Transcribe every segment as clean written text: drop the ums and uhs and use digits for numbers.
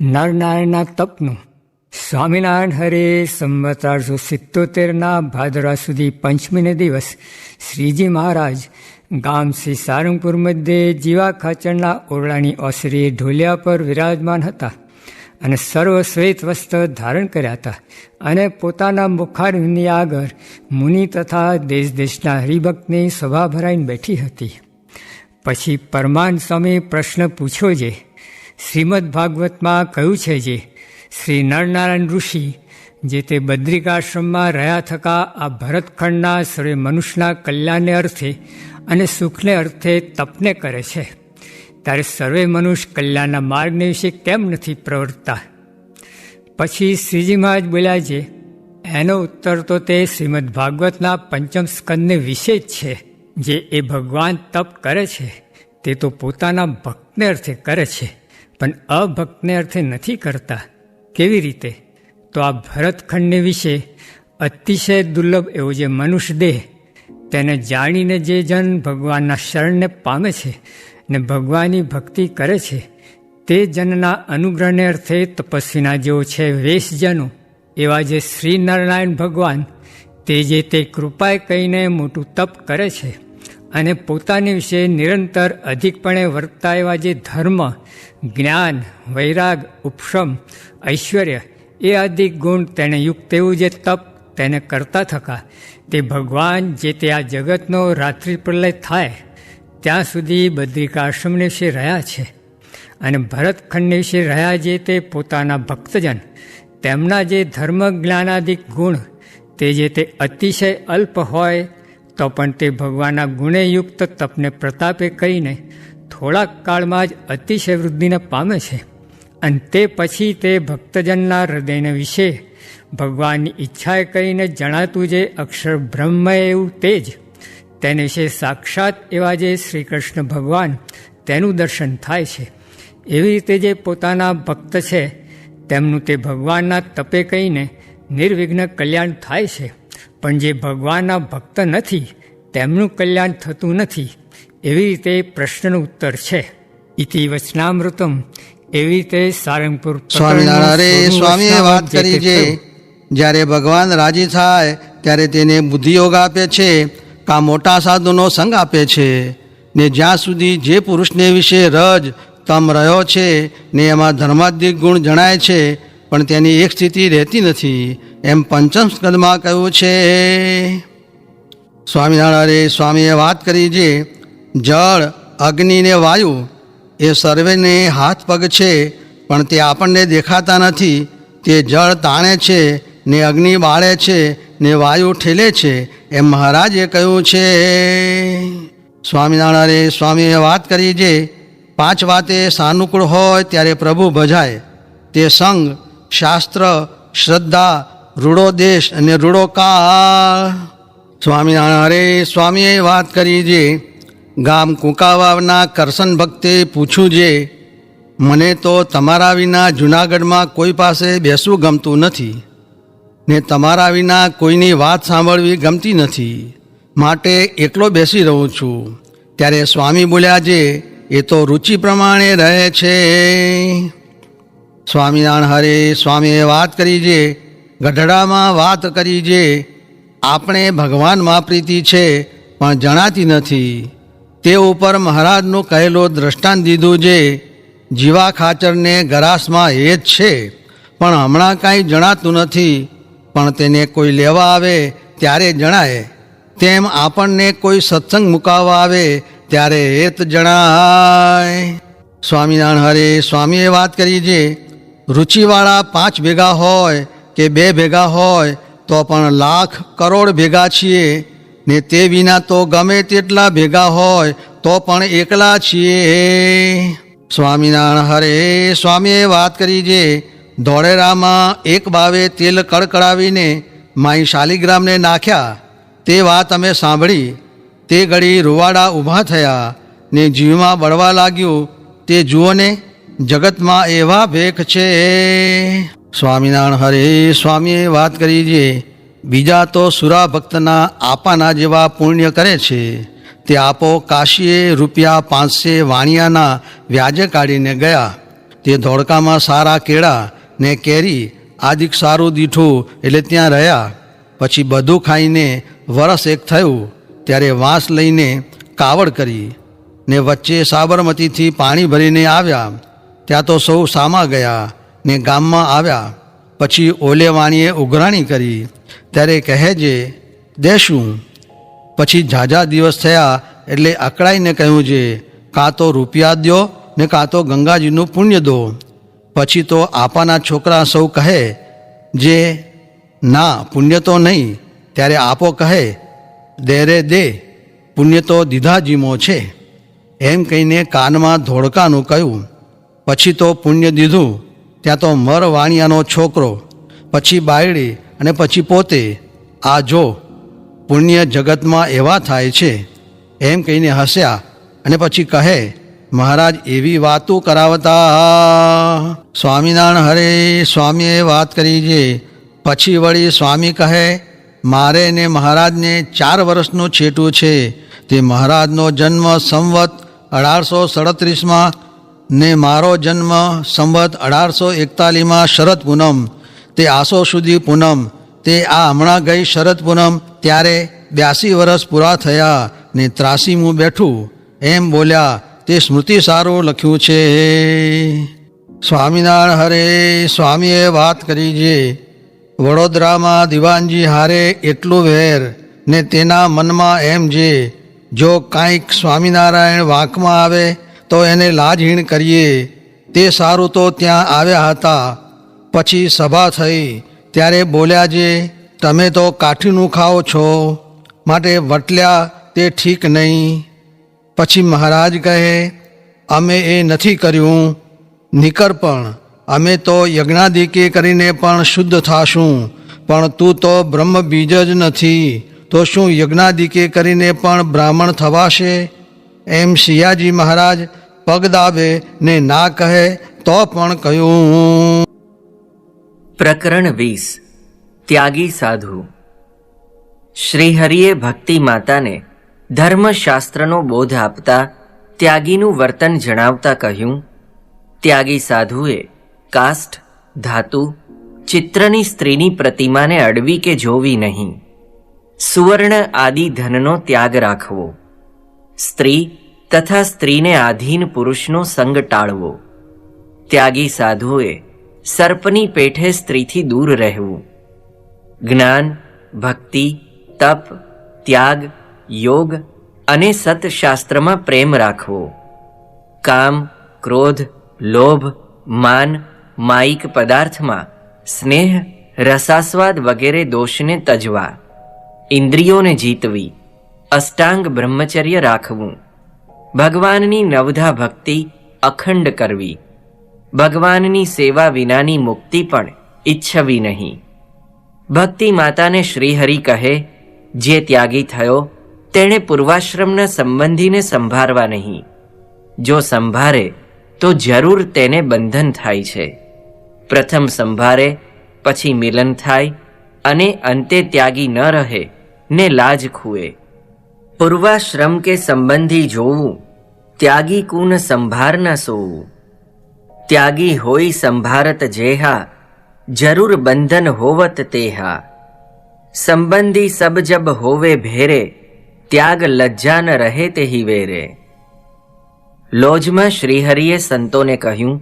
નરનારાયણના તપનું. સ્વામિનારાયણ હરે સંવત 1877ના ભાદરવા સુધી પંચમીને દિવસ શ્રીજી મહારાજ ગામ શ્રી સારંગપુર મધ્યે જીવા ખાચરના ઓરડાની ઓસરીએ ઢોલિયા પર વિરાજમાન હતા અને સર્વ શ્વેત વસ્ત્ર ધારણ કર્યા હતા અને પોતાના મુખારવિંદની આગળ મુનિ તથા દેશ દેશના હરિભક્તની સભા ભરાઈને બેઠી હતી. પછી પરમાનંદ સ્વામી પ્રશ્ન પૂછ્યો છે. શ્રીમદ ભાગવતમાં કહ્યું છે જે શ્રી નરનારાયણ ઋષિ જે તે બદ્રિકાશ્રમમાં રહ્યા થકા આ ભરતખંડના સર્વે મનુષ્યના કલ્યાણને અર્થે અને સુખને અર્થે તપને કરે છે, ત્યારે સર્વે મનુષ્ય કલ્યાણના માર્ગને વિશે કેમ નથી પ્રવર્તતા? પછી શ્રીજી મહારાજ બોલ્યા છે, એનો ઉત્તર તો તે શ્રીમદ ભાગવતના પંચમ સ્કંદને વિશે જ છે. જે એ ભગવાન તપ કરે છે તે તો પોતાના ભક્તને અર્થે કરે છે, પણ અભક્તને અર્થે નથી કરતા. કેવી રીતે? તો આ ભરતખંડને વિશે અતિશય દુર્લભ એવો જે મનુષ્ય દેહ, તેને જાણીને જે જન ભગવાનના શરણને પામે છે ને ભગવાનની ભક્તિ કરે છે, તે જનના અનુગ્રહને અર્થે તપસ્વીના જેવો છે વેશજનો એવા જે શ્રી નરનારાયણ ભગવાન તે જે તે કૃપાએ કહીને મોટું તપ કરે છે અને પોતાની વિશે નિરંતર અધિકપણે વર્તતા એવા જે ધર્મ, જ્ઞાન, વૈરાગ, ઉપશમ, ઐશ્વર્ય એ અધિક ગુણ તેને યુક્ત એવું જે તપ તેને કરતા થકા તે ભગવાન જે તે આ જગતનો રાત્રિ પ્રલય થાય ત્યાં સુધી બદ્રિકાશ્રમને વિશે રહ્યા છે અને ભરતખંડને વિશે રહ્યા જે તે પોતાના ભક્તજન તેમના જે ધર્મ જ્ઞાનાદિક ગુણ તે જે તે અતિશય અલ્પ હોય તો પણ તે ભગવાનના ગુણેયુક્ત તપને પ્રતાપે કરીને થોડાક કાળમાં જ અતિશય વૃદ્ધિને પામે છે અને તે પછી તે ભક્તજનના હૃદયના વિશે ભગવાનની ઈચ્છાએ કરીને જણાતું જે અક્ષર બ્રહ્મ એવું તે જ તેને વિશે સાક્ષાત એવા જે શ્રી કૃષ્ણ ભગવાન તેનું દર્શન થાય છે. એવી રીતે જે પોતાના ભક્ત છે તેમનું તે ભગવાનના તપે કહીને નિર્વિઘ્ન કલ્યાણ થાય છે, પણ જે ભગવાનના ભક્ત નથી તેમનું કલ્યાણ થતું નથી. એવી રીતે પ્રશ્નનો ઉત્તર છે. ઇતિ વચનામૃતમ. એવી રીતે સારંગપુર સ્વામિનારાયણ સ્વામીએ વાત કરી છે, જ્યારે ભગવાન રાજી થાય ત્યારે તેને બુદ્ધિયોગ આપે છે, કા મોટા સાધુનો સંગ આપે છે, ને જ્યાં સુધી જે પુરુષને વિશે રજ તમ રહ્યો છે ને એમાં ધર્માધિક ગુણ જણાય છે પણ તેની એક સ્થિતિ રહેતી નથી, એમ પંચમ સ્કંદમાં કહ્યું છે. સ્વામિનારાયણ સ્વામીએ વાત કરી છે, જળ, અગ્નિ ને વાયુ એ સર્વેને હાથ પગ છે પણ તે આપણને દેખાતા નથી. તે જળ તાણે છે ને અગ્નિ બાળે છે ને વાયુ ઠેલે છે, એમ મહારાજે કહ્યું છે. સ્વામિનારાયણ સ્વામીએ વાત કરી છે, પાંચ વાતે સાનુકૂળ હોય ત્યારે પ્રભુ ભજાય. તે સંગ, શાસ્ત્ર, શ્રદ્ધા, રૂડો દેશ અને રૂડો કાળ. સ્વામિનારાયણ સ્વામીએ વાત કરી છે, ગામ કુંકાવાવના કરશન ભક્તે પૂછ્યું છે, મને તો તમારા વિના જૂનાગઢમાં કોઈ પાસે બેસવું ગમતું નથી ને તમારા વિના કોઈની વાત સાંભળવી ગમતી નથી, માટે એકલો બેસી રહું છું. ત્યારે સ્વામી બોલ્યા છે, એ તો રુચિ પ્રમાણે રહે છે. સ્વામિનારાયણ હરે સ્વામીએ વાત કરી છે, ગઢડામાં વાત કરી છે, આપણે ભગવાનમાં પ્રીતિ છે પણ જણાતી નથી. તે ઉપર મહારાજનું કહેલો દ્રષ્ટાંત દીધું છે, જીવા ખાચરને ગરાસમાં હેત છે પણ હમણાં કાંઈ જણાતું નથી, પણ તેને કોઈ લેવા આવે ત્યારે જણાય. તેમ આપણને કોઈ સત્સંગ મુકાવવા આવે ત્યારે હેત જણાય. સ્વામિનારાયણ હરે સ્વામીએ વાત કરી છે, રુચિવાળા 5 ભેગા હોય કે 2 ભેગા હોય તો પણ લાખ કરોડ ભેગા છીએ ને તે વિના તો ગમે તેટલા ભેગા હોય તો પણ એકલા છીએ. સ્વામિનારાયણ હરે સ્વામીએ વાત કરી છે, ધોળેરામાં એક બાવે તેલ કડકડાવીને માઈ શાલિગ્રામને નાખ્યા, તે વાત અમે સાંભળી. તે ઘડી રૂવાડા ઊભા થયા ને જીવમાં બળવા લાગ્યું. તે જુઓ ને, જગતમાં એવા ભેખ છે. સ્વામિનારાયણ હરે સ્વામીએ વાત કરી છે, બીજા તો સુરા ભક્તના આપાના જેવા પુણ્ય કરે છે. તે આપો કાશીએ રૂપિયા 500 વાણિયાના વ્યાજે કાઢીને ગયા તે ધોળકામાં સારા કેળા ને કેરી આદિક સારું દીઠું એટલે ત્યાં રહ્યા. પછી બધું ખાઈને વરસ એક થયું ત્યારે વાંસ લઈને કાવડ કરી ને વચ્ચે સાબરમતીથી પાણી ભરીને આવ્યા. ત્યાં તો સૌ સામા ગયા ને ગામમાં આવ્યા. પછી ઓલે વાણીએ ઉઘરાણી કરી ત્યારે કહેજે દેશું. પછી ઝાઝા દિવસ થયા એટલે અકળાઈને કહ્યું છે, કાં તો રૂપિયા દો ને કાં તો ગંગાજીનું પુણ્ય દો. પછી તો આપાના છોકરા સૌ કહે જે ના પુણ્ય તો નહીં. ત્યારે આપો કહે દે રે દે, પુણ્ય તો દીધા જીમો છે. એમ કહીને કાનમાં ધોળકાનું કહ્યું. પછી તો પુણ્ય દીધું. ત્યાં તો મર વાણિયાનો છોકરો, પછી બાયડી અને પછી પોતે, આ જો પુણ્ય જગતમાં એવા થાય છે. એમ કહીને હસ્યા અને પછી કહે મહારાજ એવી વાતો કરાવતા. સ્વામિનારાયણ હરે સ્વામીએ વાત કરી છે. પછી વળી સ્વામી કહે મારે ને મહારાજને 4 વર્ષનું છેટું છે. તે મહારાજનો જન્મ સંવત 1837માં ને મારો જન્મ સંવત 1841માં શરદ પૂનમ. તે આસો સુધી પૂનમ. તે આ હમણાં ગઈ શરદ પૂનમ ત્યારે 82 વર્ષ પૂરા થયા ને 83મું બેઠું. એમ બોલ્યા તે સ્મૃતિ સારું લખ્યું છે. સ્વામિનારાયણ હરે સ્વામીએ વાત કરી છે. વડોદરામાં દિવાનજી હારે એટલું વેર ને તેના મનમાં એમ છે જો કાંઈક સ્વામિનારાયણ વાંકમાં આવે તો એને લાજહીણ કરીએ. તે સારું તો ત્યાં આવ્યા હતા. પછી સભા થઈ ત્યારે બોલ્યા જે તમે તો કાઠીનું ખાઓ છો માટે વટલ્યા તે ઠીક નહીં. પછી મહારાજ કહે અમે એ નથી કર્યું નિકર, પણ અમે તો યજ્ઞાદિકે કરીને પણ શુદ્ધ થાશું. પણ તું તો બ્રહ્મ બીજ જ નથી, તો શું યજ્ઞાદિકે કરીને પણ બ્રાહ્મણ થવાશે? એમ સિયાજી મહારાજ પગ દાબે ને ના કહે તો પણ કહ્યું. પ્રકરણ 20 ત્યાગી સાધુ. શ્રીહરિએ ભક્તિ માતાને ધર્મશાસ્ત્રનો બોધ આપતા ત્યાગીનું વર્તન જણાવતા કહ્યું, ત્યાગી સાધુએ કાષ્ઠ, ધાતુ, ચિત્રની સ્ત્રીની પ્રતિમાને અડવી કે જોવી નહીં. સુવર્ણ આદિ ધનનો ત્યાગ રાખવો. સ્ત્રી તથા સ્ત્રીને આધીન પુરુષનો સંગ ટાળવો. ત્યાગી સાધુએ સર્પની પેઠે સ્ત્રીથી દૂર રહેવું. જ્ઞાન, ભક્તિ, તપ, ત્યાગ, યોગ અને સતશાસ્ત્રમાં પ્રેમ રાખવો. કામ, ક્રોધ, લોભ, માન, માયિક પદાર્થમાં સ્નેહ, રસાસ્વાદ વગેરે દોષને તજવા. ઇન્દ્રિયોને જીતવી. અષ્ટાંગ બ્રહ્મચર્ય રાખવું. ભગવાનની નવધા ભક્તિ અખંડ કરવી. ભગવાનની સેવા વિનાની મુક્તિ પણ ઈચ્છવી નહીં. ભક્તિ માતાને શ્રીહરિ કહે જે ત્યાગી થયો તેણે પૂર્વાશ્રમના સંબંધીને સંભાળવા નહીં. જો સંભાળે તો જરૂર તેને બંધન થાય છે. પ્રથમ સંભાળે પછી મિલન થાય અને અંતે ત્યાગી ન રહે ને લાજ ખૂએ. પૂર્વાશ્રમ કે સંબંધી જોવું, ત્યાગી કુન સંભાર ન સોવું. ત્યાગી હોય સંભારત જેહા, જરૂર બંધન હોવત તેહા. સંબંધી સબ જબ હોવે ભેરે, ત્યાગ લજ્જા ન રહે તેહી વેરે. લોજમાં શ્રીહરિએ સંતોને કહ્યું,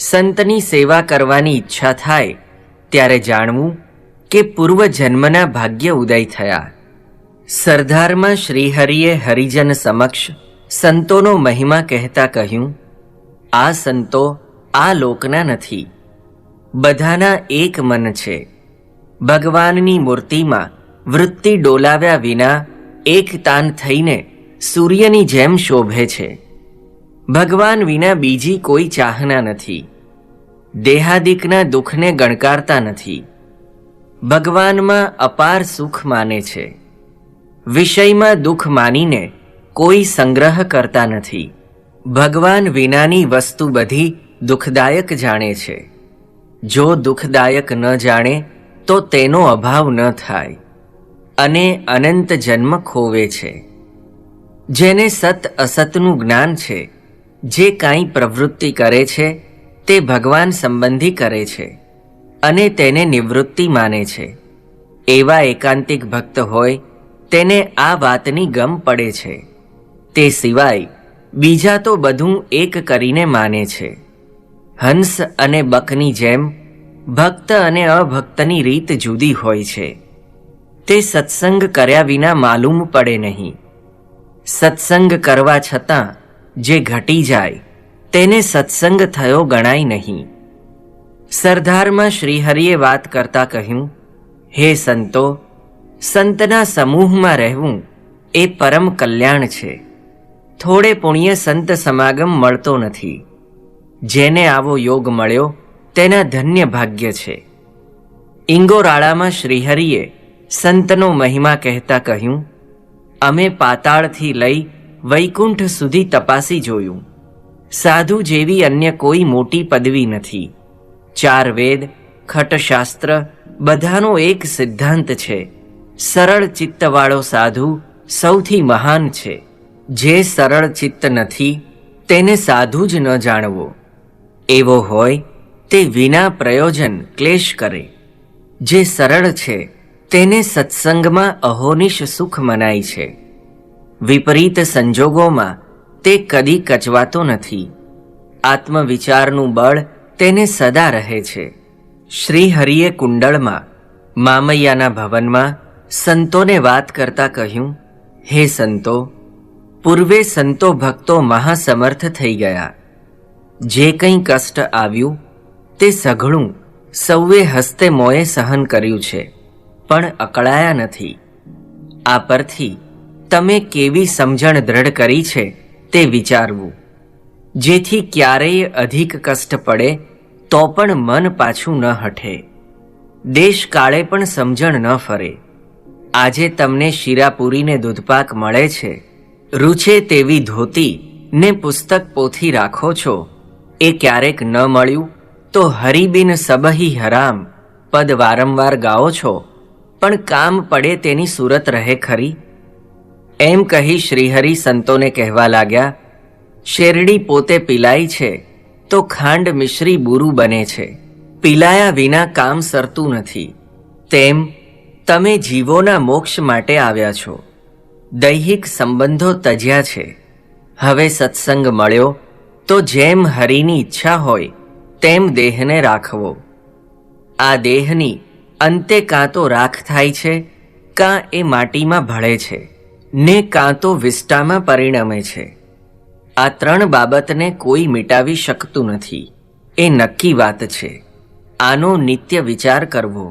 સંતની સેવા કરવાની ઈચ્છા થાય ત્યારે જાણવું કે પૂર્વજન્મના ભાગ્ય ઉદય થયા. સરદારમાં શ્રીહરિએ હરિજન સમક્ષ સંતોનો મહિમા કહેતા કહ્યું, આ સંતો આ લોકના નથી, બધાના એક મન છે. ભગવાનની મૂર્તિમાં વૃત્તિ ડોલાવ્યા વિના એક તાન થઈને સૂર્યની જેમ શોભે છે. ભગવાન વિના બીજી કોઈ ચાહના નથી. દેહાદિકના દુઃખને ગણકારતા નથી. ભગવાનમાં અપાર સુખ માને છે. વિષયમાં દુઃખ માનીને કોઈ સંગ્રહ કરતા નથી. ભગવાન વિનાની વસ્તુ બધી દુઃખદાયક જાણે છે. જો દુઃખદાયક ન જાણે તો તેનો અભાવ ન થાય અને અનંત જન્મ ખોવે છે. જેને સત અસતનું જ્ઞાન છે, જે કાંઈ પ્રવૃત્તિ કરે છે તે ભગવાન સંબંધી કરે છે અને તેને નિવૃત્તિ માને છે. એવા એકાંતિક ભક્ત હોય તેને આ વાતની ગમ પડે છે. તે સિવાય બીજા તો બધું એક કરીને માને છે. હંસ અને બકની જેમ ભક્ત અને અભક્તની રીત જુદી હોય છે. તે સત્સંગ કર્યા વિના માલુમ પડે નહીં. સત્સંગ કરવા છતાં જે ઘટી જાય તેને સત્સંગ થયો ગણાય નહીં. સરદારમાં શ્રીહરિએ વાત કરતા કહ્યું, હે સંતો, સંતના સમૂહમાં રહેવું એ પરમ કલ્યાણ છે. થોડે પુણ્ય સંત સમાગમ મળતો નથી. જેને આવો યોગ મળ્યો તેના ધન્ય ભાગ્ય છે. ઇંગોરાળામાં શ્રીહરિએ સંતનો મહિમા કહેતા કહ્યું, અમે પાતાળથી લઈ વૈકુંઠ સુધી તપાસી જોયું. સાધુ જેવી અન્ય કોઈ મોટી પદવી નથી. 4 વેદ, ખટશાસ્ત્ર બધાનો એક સિદ્ધાંત છે. સરળ ચિત્તવાળો સાધુ સૌથી મહાન છે. જે સરળ ચિત્ત નથી તેને સાધુ જ ન જાણવો. એવો હોય તે વિના પ્રયોજન ક્લેશ કરે. જે સરળ છે તેને સત્સંગમાં અહોનિશ સુખ મનાય છે. વિપરીત સંજોગોમાં તે કદી કચવાતો નથી. આત્મવિચારનું બળ તેને સદા રહે છે. શ્રીહરિએ કુંડળમાં મામૈયાના ભવનમાં સંતોને વાત કરતા કહ્યું, હે સંતો, પૂર્વે સંતો ભક્તો મહાસમર્થ થઈ ગયા. જે કંઈ કષ્ટ આવ્યું તે સઘળું સૌએ હસ્તે મોએ સહન કર્યું છે, પણ અકળાયા નથી. આ પરથી તમે કેવી સમજણ દ્રઢ કરી છે તે વિચારવું, જેથી ક્યારેય અધિક કષ્ટ પડે તો પણ મન પાછું ન હઠે, દેશ કાળે પણ સમજણ ન ફરે. આજે તમને શીરાપુરીને દૂધપાક મળે છે, રૂછે તેવી ધોતી ને પુસ્તક પોથી રાખો છો. એ ક્યારેક ન મળ્યું તો હરિબિન સબહી હરામ પદ વારંવાર ગાઓ છો, પણ કામ પડે તેની સુરત રહે ખરી. એમ કહી શ્રીહરિ સંતોને કહેવા લાગ્યા, શેરડી પોતે પીલાય છે તો ખાંડ મિશ્રી બુરું બને છે. પીલાયા વિના કામ સરતું નથી. તેમ તમે જીવોના મોક્ષ માટે આવ્યા છો. દૈહિક સંબંધો તજ્યા છે. હવે સત્સંગ મળ્યો તો જેમ હરિની ઈચ્છા હોય તેમ દેહને રાખવો. આ દેહની અંતે કાં તો રાખ થાય છે, કાં એ માટીમાં ભળે છે, ને કાં તો વિષ્ટામાં પરિણમે છે. આ 3 બાબતને કોઈ મિટાવી શકતું નથી. એ નક્કી વાત છે. આનો નિત્ય વિચાર કરવો.